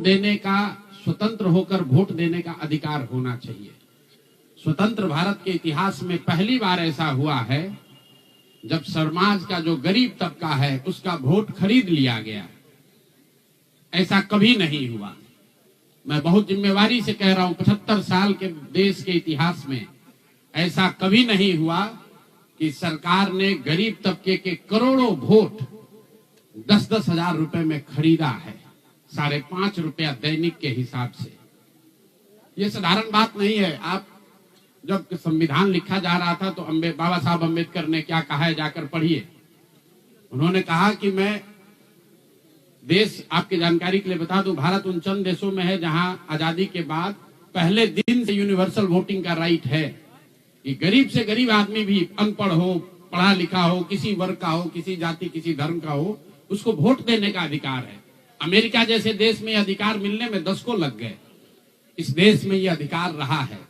देने का, स्वतंत्र होकर वोट देने का अधिकार होना चाहिए। स्वतंत्र भारत के इतिहास में पहली बार ऐसा हुआ है जब समाज का जो गरीब तबका है उसका वोट खरीद लिया गया। ऐसा कभी नहीं हुआ। मैं बहुत जिम्मेवारी से कह रहा हूं, 75 साल के देश के इतिहास में ऐसा कभी नहीं हुआ कि सरकार ने गरीब तबके के करोड़ों वोट 10-10 हजार रुपए में खरीदा है, 5.5 रुपया दैनिक के हिसाब से। ये साधारण बात नहीं है। आप जब संविधान लिखा जा रहा था तो बाबा साहब अम्बेडकर ने क्या कहा है, जाकर पढ़िए। उन्होंने कहा कि मैं देश, आपकी जानकारी के लिए बता दूं, भारत उन चंद देशों में है जहां आजादी के बाद पहले दिन से यूनिवर्सल वोटिंग का राइट है कि गरीब से गरीब आदमी भी, अनपढ़ हो, पढ़ा लिखा हो, किसी वर्ग का हो, किसी जाति किसी धर्म का हो, उसको वोट देने का अधिकार है। अमेरिका जैसे देश में अधिकार मिलने में 10 को लग गए। इस देश में ये अधिकार रहा है।